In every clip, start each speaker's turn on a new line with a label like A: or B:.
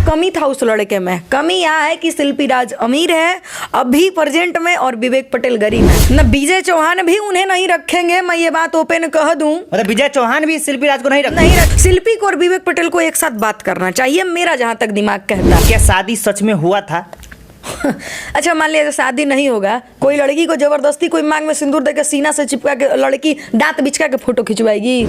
A: कमी था उस लड़के में? कमी यह है कि शिल्पी राज अमीर है अभी प्रेजेंट में और विवेक पटेल गरीब है। न विजय चौहान भी उन्हें नहीं रखेंगे, मैं ये बात ओपन कह दूं।
B: मतलब विजय चौहान भी शिल्पी राज को नहीं
A: रख शिल्पी को और विवेक पटेल को एक साथ बात करना चाहिए, मेरा जहां तक दिमाग कहता है।
B: क्या शादी सच में हुआ था?
A: अच्छा मान लिया शादी नहीं होगा, कोई लड़की को जबरदस्ती कोई मांग में सिंदूर देकर सीना से चिपका के लड़की दांत बिचका के फोटो खिंचवाएगी?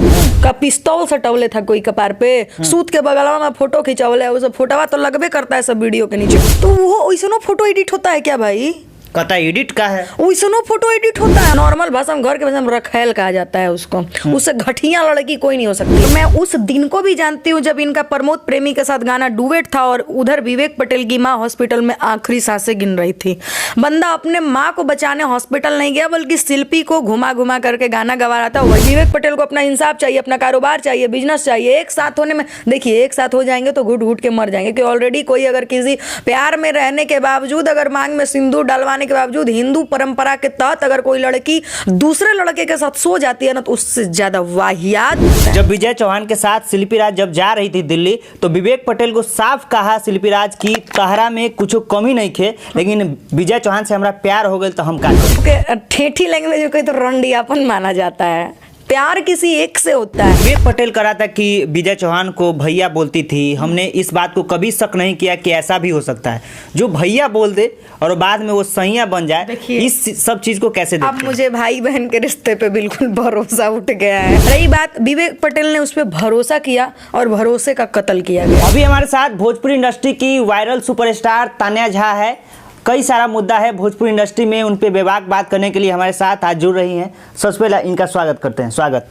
A: का पिस्तौल सटवले था कोई कपार पे, सूत के बगलवा में फोटो खिंचवले, वो सब फोटोवा तो लगबे करता है सब वीडियो के नीचे। तो वो वैसनो फोटो एडिट होता है क्या भाई?
B: कहता एडिट का है,
A: वैसनो फोटो एडिट होता है। नॉर्मल भाषा में घर के भाषा में रखेल कहा जाता है उसको। उससे घटिया लड़की कोई नहीं हो सकती। तो मैं उस दिन को भी जानती हूँ जब इनका प्रमोद प्रेमी के साथ गाना डुएट था और उधर विवेक पटेल की माँ हॉस्पिटल में आखिरी सांसें गिन रही थी। बंदा अपने माँ को बचाने हॉस्पिटल नहीं गया बल्कि शिल्पी को घुमा घुमा करके गाना गवा रहा था। वही विवेक पटेल को अपना इंसाफ चाहिए, अपना कारोबार चाहिए, बिजनेस चाहिए। एक साथ होने में देखिए, एक साथ हो जाएंगे तो घुट घुट के मर जाएंगे। कि ऑलरेडी कोई अगर किसी प्यार में रहने के बावजूद, अगर मांग में सिंदूर डलवाने के बावजूद हिंदू परंपरा के तहत अगर कोई लड़की दूसरे लड़के के साथ सो जाती है ना, तो उससे ज्यादा वाहियात।
B: जब विजय चौहान के साथ शिल्पी राज जब जा रही थी दिल्ली, तो विवेक पटेल को साफ कहा शिल्पी राज की तहरा में कुछ कमी नहीं थे, लेकिन विजय चौहान से हमारा प्यार हो गया तो हम का करें।
A: ठेठी लैंग्वेज में कोई तो रंडियापन माना जाता है। प्यार किसी एक से होता है।
B: विवेक पटेल कह रहा था कि विजय चौहान को भैया बोलती थी। हमने इस बात को कभी शक नहीं किया कि ऐसा भी हो सकता है, जो भैया बोल दे और बाद में वो सैया बन जाए। इस सब चीज को कैसे देखते?
A: अब मुझे भाई बहन के रिश्ते पे बिल्कुल भरोसा उठ गया है। रही बात, विवेक पटेल ने उस पर भरोसा किया और भरोसे का कत्ल किया गया।
B: अभी हमारे साथ भोजपुरी इंडस्ट्री की वायरल सुपरस्टार तान्या झा है। कई सारा मुद्दा है भोजपुरी इंडस्ट्री में, उन पे बेबाक बात करने के लिए हमारे साथ आज जुड़ रही हैं। सबसे पहले इनका स्वागत करते हैं। स्वागत।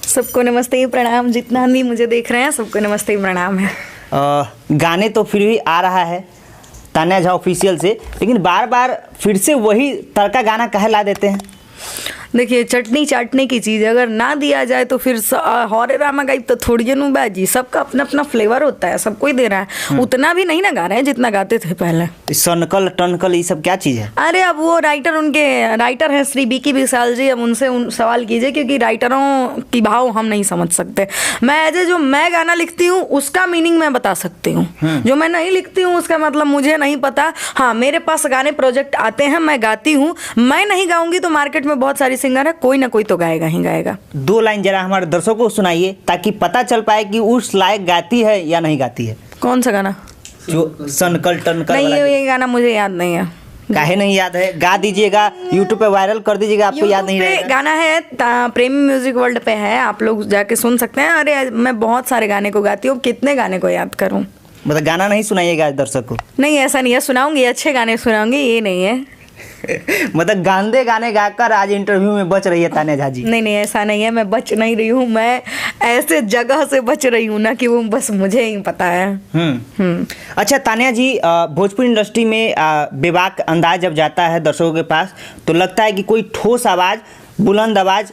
A: सबको नमस्ते प्रणाम, जितना भी मुझे देख रहे हैं सबको नमस्ते प्रणाम है।
B: गाने तो फिर भी आ रहा है तान्या झा ऑफिशियल से, लेकिन बार बार फिर से वही तड़का गाना कहे ला देते हैं?
A: देखिए, चटनी चाटने की चीज़ अगर ना दिया जाए तो फिर हौरे रामा गाइब तो थोड़ी नु बाजी। सबका अपना अपना फ्लेवर होता है, सबको ही दे रहा है। उतना भी नहीं ना गा रहे हैं जितना गाते थे पहले।
B: सनकल टनकल ये सब क्या चीज़ है?
A: अरे अब वो उनके राइटर हैं श्री बीकी विशाल जी, अब उनसे सवाल कीजिए, क्योंकि राइटरों की भाव हम नहीं समझ सकते। मैं एज जो मैं गाना लिखती हूँ उसका मीनिंग मैं बता सकती हूँ, जो मैं नहीं लिखती हूँ उसका मतलब मुझे नहीं पता। हाँ, मेरे पास गाने प्रोजेक्ट आते हैं, मैं गाती हूँ। मैं नहीं गाऊंगी तो मार्केट में बहुत सारी सिंगर है, कोई ना कोई तो गाएगा ही गाएगा।
B: 2 लाइन जरा हमारे दर्शकों को सुनाइए ताकि पता चल पाए कि उस लायक गाती है या नहीं गाती है।
A: कौन सा गाना?
B: जो सनकल टनकल
A: नहीं, ये गाना मुझे याद नहीं है।
B: काहे नहीं याद है? गा दीजिएगा, यूट्यूब पे वायरल कर दीजिएगा, आपको याद नहीं रहेगा।
A: गाना है प्रेमी म्यूजिक वर्ल्ड पे है, आप लोग जाके सुन सकते हैं। अरे मैं बहुत सारे गाने को गाती हूँ, कितने गाने को याद करूँ?
B: मतलब गाना नहीं सुनाइएगा दर्शक को?
A: नहीं, ऐसा नहीं है, सुनाऊंगी, अच्छे गाने सुनाऊंगी, ये नहीं है।
B: मतलब गांदे गाने गाकर आज इंटरव्यू में बच रही है तान्या झा जी?
A: नहीं, ऐसा नहीं है, मैं बच नहीं रही हूँ, मैं ऐसे जगह से बच रही हूँ ना कि वो बस मुझे ही पता है।
B: अच्छा तान्या जी, भोजपुरी इंडस्ट्री में बेबाक अंदाज जब जाता है दर्शकों के पास तो लगता है कि कोई ठोस आवाज़, बुलंद आवाज़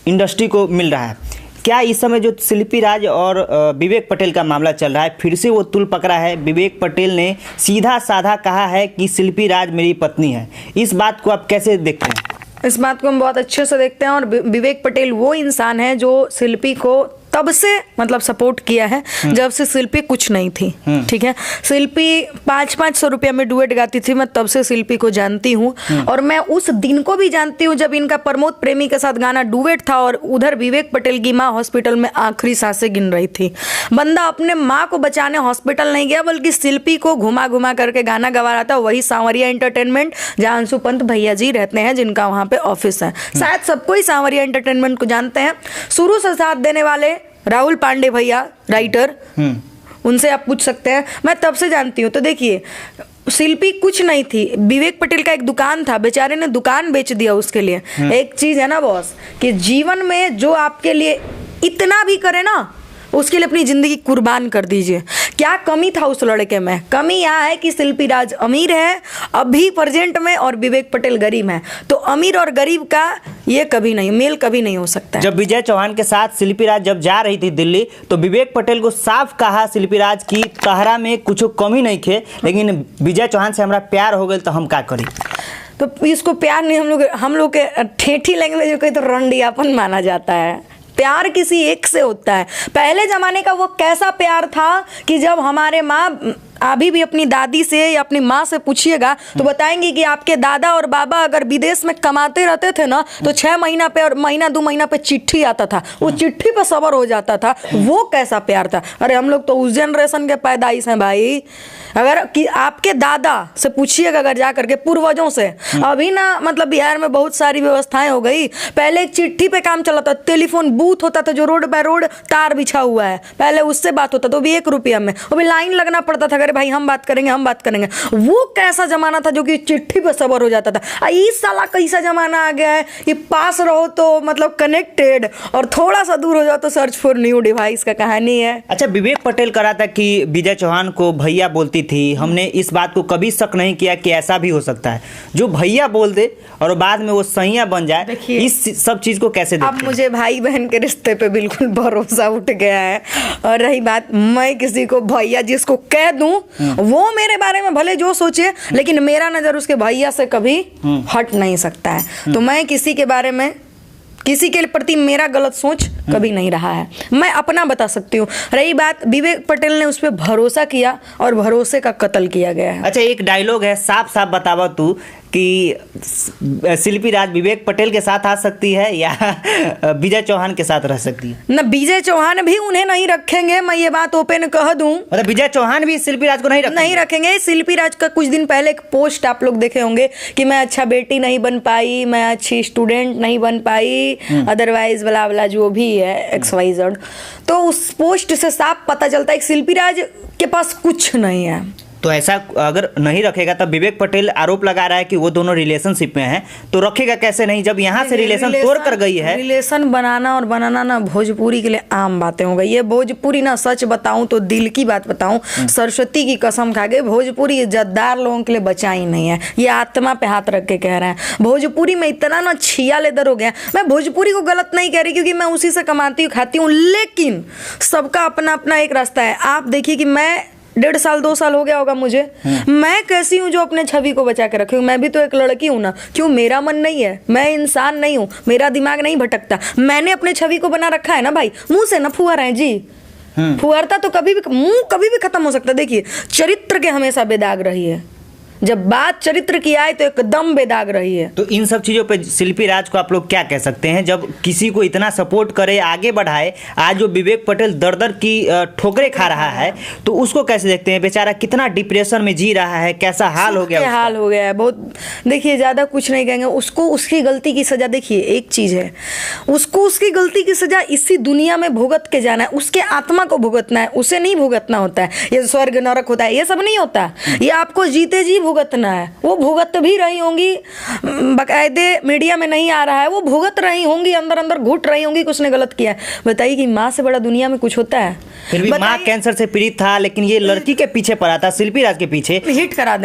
B: इंडस्ट्री को मिल रहा है। क्या इस समय जो शिल्पी राज और विवेक पटेल का मामला चल रहा है, फिर से वो तुल पकड़ा है? विवेक पटेल ने सीधा साधा कहा है कि शिल्पी राज मेरी पत्नी है। इस बात को आप कैसे देखते हैं?
A: इस बात को हम बहुत अच्छे से देखते हैं और विवेक पटेल वो इंसान है जो शिल्पी को तब से मतलब सपोर्ट किया है जब से शिल्पी कुछ नहीं थी। ठीक है, शिल्पी 500-500 रुपया में डुएट गाती थी, मैं तब से शिल्पी को जानती हूँ। और मैं उस दिन को भी जानती हूँ जब इनका प्रमोद प्रेमी के साथ गाना डुएट था और उधर विवेक पटेल की माँ हॉस्पिटल में आखिरी सांसें गिन रही थी। बंदा अपने माँ को बचाने हॉस्पिटल नहीं गया बल्कि शिल्पी को घुमा घुमा करके गाना गवा रहा था। वही सांवरिया एंटरटेनमेंट जहाँ अंशु पंत भैया जी रहते हैं, जिनका वहाँ पे ऑफिस है। शायद सबको ही सांवरिया एंटरटेनमेंट को जानते हैं। शुरू से साथ देने वाले राहुल पांडे भैया राइटर, उनसे आप पूछ सकते हैं, मैं तब से जानती हूँ। तो देखिए, शिल्पी कुछ नहीं थी, विवेक पटेल का एक दुकान था, बेचारे ने दुकान बेच दिया उसके लिए। एक चीज है ना बॉस, कि जीवन में जो आपके लिए इतना भी करे ना, उसके लिए अपनी जिंदगी कुर्बान कर दीजिए। क्या कमी था उस लड़के में? कमी यह है कि शिल्पी राज अमीर है अभी प्रेजेंट में और विवेक पटेल गरीब है। तो अमीर और गरीब का ये कभी नहीं, मेल कभी नहीं हो सकता है।
B: जब विजय चौहान के साथ शिल्पी राज जब जा रही थी दिल्ली, तो विवेक पटेल को साफ कहा शिल्पी राज की तहरा में कुछ कमी नहीं थे, लेकिन विजय चौहान से हमारा प्यार हो गया तो हम क्या करें?
A: तो इसको प्यार नहीं, हम लोग के ठेठी लैंग्वेज में तो रंडियापन माना जाता है। प्यार किसी एक से होता है। पहले जमाने का वो कैसा प्यार था कि जब हमारे माँ अभी भी अपनी दादी से या अपनी माँ से पूछिएगा तो बताएंगे कि आपके दादा और बाबा अगर विदेश में कमाते रहते थे ना तो 6 महीना पे और महीना 2 महीना पे चिट्ठी आता था, वो चिट्ठी पे सबर हो जाता था। वो कैसा प्यार था। अरे हम लोग तो उस जनरेशन के पैदाइश हैं भाई। अगर कि आपके दादा से पूछिएगा अगर जा करके पूर्वजों से, अभी ना मतलब बिहार में बहुत सारी व्यवस्थाएं हो गई। पहले एक चिट्ठी पे काम चला था, टेलीफोन बूथ होता था जो रोड बाय रोड तार बिछा हुआ है, पहले उससे बात होता था, वो भी 1 रुपया में, वो भी लाइन लगना पड़ता था। अरे भाई हम बात करेंगे हम बात करेंगे। वो कैसा जमाना था जो कि चिट्ठी पे सबर हो जाता था। इस साला कैसा जमाना आ गया है कि पास रहो तो मतलब कनेक्टेड और थोड़ा सा दूर हो जाओ तो सर्च फॉर न्यू डिवाइस का कहानी है।
B: अच्छा, विवेक पटेल करा था कि विजय चौहान को भैया बोलती थी। हमने इस बात को कभी शक नहीं किया कि ऐसा भी हो सकता है, जो भैया बोल दे और बाद में वो सैया बन जाए। इस सब चीज को कैसे देखते
A: अब मुझे भाई बहन के रिश्ते पे बिल्कुल भरोसा उठ गया है। और रही बात, मैं किसी को भैया जिसको कह दूं वो मेरे बारे में भले जो सोचे, लेकिन मेरा नजर उसके भैया से कभी हट नहीं सकता है। तो मैं किसी के बारे में, किसी के प्रति मेरा गलत सोच कभी नहीं रहा है। मैं अपना बता सकती हूँ। रही बात, विवेक पटेल ने उस पर भरोसा किया और भरोसे का कत्ल किया गया है।
B: अच्छा, एक डायलॉग है, साफ साफ बतावा तू कि शिल्पी राज विवेक पटेल के साथ आ सकती है या विजय चौहान के साथ रह सकती है?
A: न विजय चौहान भी उन्हें नहीं रखेंगे, मैं ये बात ओपन कह दूं।
B: मतलब विजय चौहान भी शिल्पी राज को नहीं
A: रखेंगे। शिल्पी राज का कुछ दिन पहले एक पोस्ट आप लोग देखे होंगे कि मैं अच्छा बेटी नहीं बन पाई, मैं अच्छी स्टूडेंट नहीं बन पाई, अदरवाइज वाला वाला जो भी है XYZ। तो उस पोस्ट से साफ पता चलता है कि शिल्पी राज के पास कुछ नहीं है।
B: तो ऐसा अगर नहीं रखेगा तब विवेक पटेल आरोप लगा रहा है कि वो दोनों रिलेशनशिप में हैं, तो रखेगा कैसे नहीं जब यहाँ से रिलेशन तोड़ कर गई है।
A: रिलेशन बनाना और बनाना ना भोजपुरी के लिए आम बातें हो गई। ये भोजपुरी ना, सच बताऊं तो दिल की बात बताऊं, सरस्वती की कसम खा गई, भोजपुरी इज्जतदार लोगों के लिए बचा ही नहीं है। ये आत्मा पे हाथ रख के कह रहे हैं। भोजपुरी में इतना ना छिया लेदर हो गया। मैं भोजपुरी को गलत नहीं कह रही क्योंकि मैं उसी से कमाती हूँ खाती हूँ, लेकिन सबका अपना अपना एक रास्ता है। आप देखिए कि मैं 1.5 साल 2 साल हो गया होगा मुझे, मैं कैसी हूँ जो अपने छवि को बचा के रखी हूँ। मैं भी तो एक लड़की हूँ ना। क्यों? मेरा मन नहीं है, मैं इंसान नहीं हूँ, मेरा दिमाग नहीं भटकता। मैंने अपने छवि को बना रखा है ना भाई। मुंह से ना फुआ रहे हैं जी, फुहारता तो कभी भी मुंह कभी भी खत्म हो सकता है। देखिए, चरित्र के हमेशा बेदाग रही है। जब बात चरित्र की आए तो एकदम बेदाग रही है।
B: तो इन सब चीज़ों पे शिल्पी राज को आप लोग क्या कह सकते हैं जब किसी को इतना सपोर्ट करे, आगे बढ़ाए? आज जो विवेक पटेल दर दर की ठोकरें खा रहा है तो उसको कैसे देखते हैं? बेचारा कितना डिप्रेशन में जी रहा है, कैसा हाल हो गया,
A: हाल हो गया है बहुत। देखिए, ज़्यादा कुछ नहीं कहेंगे। उसको उसकी गलती की सज़ा, देखिए एक चीज़ है, उसको उसकी गलती की सज़ा इसी दुनिया में भुगत के जाना है। उसके आत्मा को भुगतना है, उसे नहीं भुगतना होता है। ये स्वर्ग नरक होता है, ये सब नहीं होता। ये आपको जीते जी भुगतना है। वो भुगत भी रही होंगी, बकायदे मीडिया में नहीं आ रहा है, वो भुगत रही होंगी, अंदर अंदर घुट रही होंगी कि उसने गलत किया है। बताइए कि माँ से बड़ा दुनिया में कुछ होता है?
B: फिर भी माँ कैंसर से पीड़ित था, लेकिन ये लड़की के पीछे पड़ा था, शिल्पी राज के पीछे।
A: हिट करा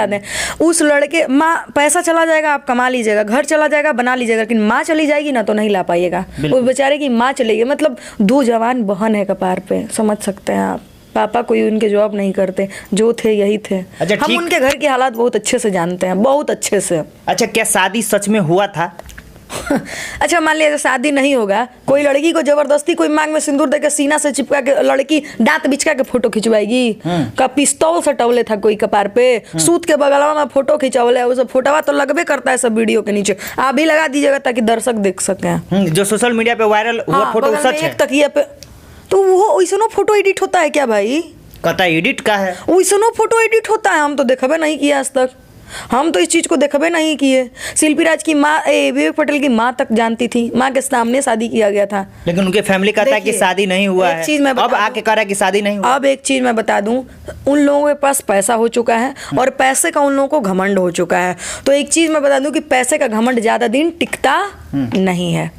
A: दें उस लड़के। माँ, पैसा चला जाएगा, आप कमा लीजिएगा, घर चला जाएगा, बना लीजिएगा, लेकिन माँ चली जाएगी ना तो नहीं ला पाइएगा। वो बेचारे की माँ चली गई, मतलब 2 जवान बहन है कपार पे, समझ सकते हैं आप। पापा कोई उनके जॉब नहीं करते, जो थे यही थे।
B: अच्छा,
A: हम उनके घर की हालात बहुत अच्छे से जानते हैं, बहुत अच्छे से।
B: अच्छा, क्या शादी सच में हुआ था?
A: अच्छा, मान लिया शादी नहीं होगा, कोई लड़की को जबरदस्ती कोई मांग में सिंदूर देकर सीना से चिपका के लड़की दांत बिचका के फोटो खिंचवाएगी? का पिस्तौल सटौले था कोई कपार पे, सूत के बगलवा में फोटो खिंचौले, वो सब फोटोवा तो लगबे करता है सब वीडियो के नीचे। आप भी लगा दीजिएगा ताकि दर्शक देख सकें।
B: जो सोशल मीडिया पे वायरल हुआ फोटो सच है?
A: तकिया पे तो वो वैसनो फोटो एडिट होता है क्या भाई?
B: कहता एडिट का है,
A: वैसनो फोटो एडिट होता है? हम तो देखबे नहीं किया आज तक, हम तो इस चीज को देखबे नहीं किए। शिल्पी राज की माँ, विवेक पटेल की माँ तक जानती थी, माँ के सामने शादी किया गया था,
B: लेकिन उनके फैमिली कहता है कि शादी नहीं हुआ है।
A: चीज मैं
B: अब आके कह रहा है कि शादी नहीं हुआ।
A: अब एक चीज मैं बता दूं, उन लोगों के पास पैसा हो चुका है और पैसे का उन लोगों को घमंड हो चुका है। तो एक चीज मैं बता दूं कि पैसे का घमंड ज्यादा दिन टिकता नहीं है।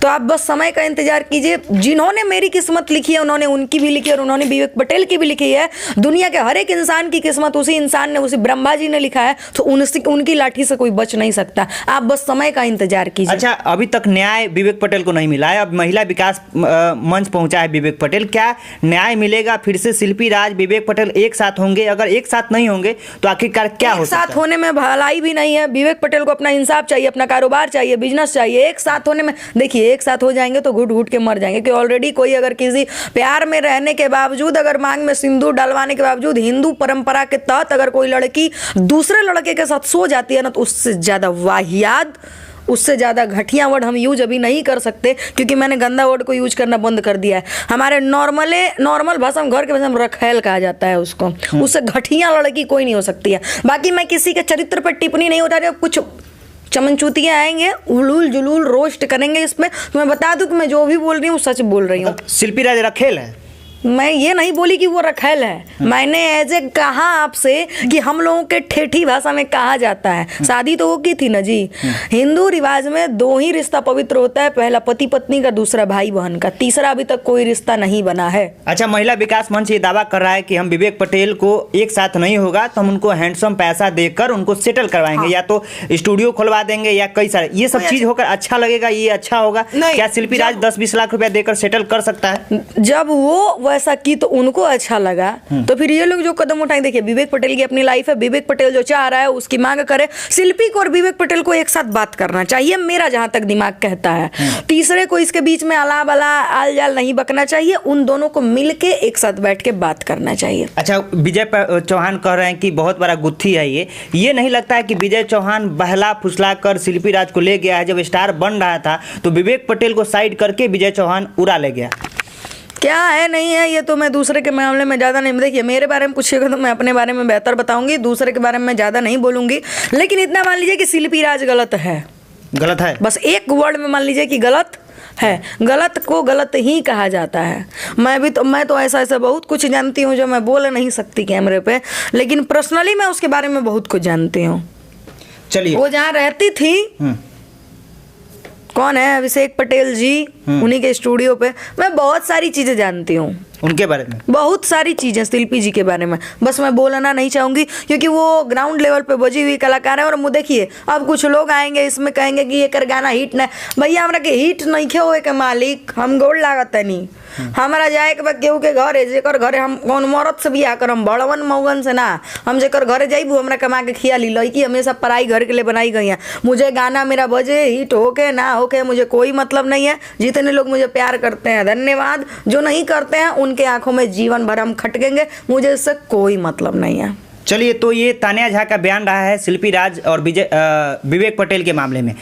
A: तो आप बस समय का इंतजार कीजिए। जिन्होंने मेरी किस्मत लिखी है उन्होंने उनकी भी लिखी है और उन्होंने विवेक पटेल की भी लिखी है। दुनिया के हर एक इंसान की किस्मत उसी इंसान ने, उसी ब्रह्मा जी ने लिखा है, तो उनकी लाठी से कोई बच नहीं सकता। आप बस समय का इंतजार कीजिए।
B: अच्छा, अभी तक न्याय विवेक पटेल को नहीं मिला है, अब महिला विकास मंच पहुंचा है विवेक पटेल, क्या न्याय मिलेगा? फिर से शिल्पी राज विवेक पटेल एक साथ होंगे? अगर एक साथ नहीं होंगे तो आखिरकार क्या हो सकता है?
A: एक साथ होने में भलाई भी नहीं है। विवेक पटेल को अपना इंसाफ चाहिए, अपना कारोबार चाहिए, बिजनेस चाहिए। एक साथ होने में देखिए देखिए एक साथ हो जाएंगे तो घुट घुट के मर जाएंगे, कि ऑलरेडी कोई अगर किसी प्यार में रहने के बावजूद, अगर मांग में सिंदूर डलवाने के बावजूद हिंदू परंपरा के तहत अगर कोई लड़की दूसरे लड़के के साथ सो जाती है ना, तो उससे ज्यादा वाहियात, उससे ज़्यादा घटिया वर्ड हम यूज अभी नहीं कर सकते, क्योंकि मैंने गंदा वर्ड को यूज करना बंद कर दिया है। हमारे नॉर्मल भाषा में, घर के भाषा में रखेल कहा जाता है उसको। उससे घटिया लड़की कोई नहीं हो सकती है। बाकी मैं किसी के चरित्र पर टिप्पणी नहीं होता है। कुछ चमनचूतियाँ आएंगे, उलूल जुलूल रोस्ट करेंगे इसमें, तो मैं बता दूं कि मैं जो भी बोल रही हूँ सच बोल रही हूँ।
B: शिल्पी राज रखेल है?
A: मैं ये नहीं बोली कि वो रखेल है, मैंने ऐसे कहा आपसे कि हम लोगों के ठेठी भाषा में कहा जाता है। शादी तो वो की थी ना जी। हिंदू रिवाज में 2 ही रिश्ता पवित्र होता है, पहला पति पत्नी का, दूसरा भाई बहन का, तीसरा अभी तक कोई रिश्ता नहीं बना है।
B: अच्छा, महिला विकास मंच ये दावा कर रहा है कि हम विवेक पटेल को एक साथ नहीं होगा तो हम उनको हैंडसम पैसा देकर उनको सेटल करवाएंगे। हाँ। या तो स्टूडियो खुलवा देंगे या कई सारे, ये सब चीज होकर अच्छा लगेगा, ये अच्छा होगा? क्या शिल्पी राज 10-20 लाख रुपया देकर सेटल कर सकता है?
A: जब वो वैसा की तो उनको अच्छा लगा, तो फिर ये लोग जो कदम उठाएं, देखिए विवेक पटेल की अपनी लाइफ है, विवेक पटेल जो चाह रहा है उसकी मांग करे। शिल्पी को और विवेक पटेल को एक साथ बात करना चाहिए, मेरा जहां तक दिमाग कहता है। तीसरे को इसके बीच में आला बला आल जाल नहीं बकना चाहिए, उन दोनों को मिलके एक साथ बैठ के बात करना चाहिए।
B: अच्छा, विजय चौहान कह रहे हैं कि बहुत बड़ा गुत्थी है ये नहीं लगता है कि विजय चौहान बहला फुसला कर शिल्पी राज को ले गया है? जब स्टार बन रहा था तो विवेक पटेल को साइड करके विजय चौहान उड़ा ले गया।
A: क्या है नहीं है ये तो मैं दूसरे के मामले में ज़्यादा नहीं, देखिए मेरे बारे में पूछिएगा तो मैं अपने बारे में बेहतर बताऊंगी, दूसरे के बारे में ज़्यादा नहीं बोलूंगी। लेकिन इतना मान लीजिए कि शिल्पी राज गलत है।
B: गलत है? बस
A: एक वर्ड में मान लीजिए कि गलत है। गलत को गलत ही कहा जाता है। मैं तो ऐसा बहुत कुछ जानती हूँ जो मैं बोल नहीं सकती कैमरे पे, लेकिन पर्सनली मैं उसके बारे में बहुत कुछ जानती हूँ।
B: चलिए,
A: वो जहाँ रहती थी, कौन है, अभिषेक पटेल जी, उन्हीं के स्टूडियो पे मैं बहुत सारी चीजें जानती हूँ
B: उनके बारे में,
A: बहुत सारी चीजें शिल्पी जी के बारे में। बस मैं बोलना नहीं चाहूंगी क्योंकि वो ग्राउंड लेवल पे बजी हुई कलाकार है। और मुझे देखिए, अब कुछ लोग आएंगे इसमें कहेंगे कि ये कर गाना हिट न, भैया हमरा के हिट नहीं खे होए के मालिक, हम गोड़ लागत नहीं। हमारा जाए के केहू के घरे, जेकर घरे हम कौन मरद से बियाह करम, बड़वन मौगन से ना, हम जेकर घरे जाइबू हमरा कमा के खिया ली। लड़की हमेशा पढ़ाई घर के लिए बनाई गई है। मुझे गाना मेरा बजे, हिट होके ना होके मुझे कोई मतलब नहीं है। जितने लोग मुझे प्यार करते हैं धन्यवाद, जो नहीं करते हैं उनके आंखों में जीवन भर हम खटकेंगे, मुझे इससे कोई मतलब नहीं है।
B: चलिए, तो ये तान्या झा का बयान रहा है शिल्पी राज और विवेक पटेल के मामले में।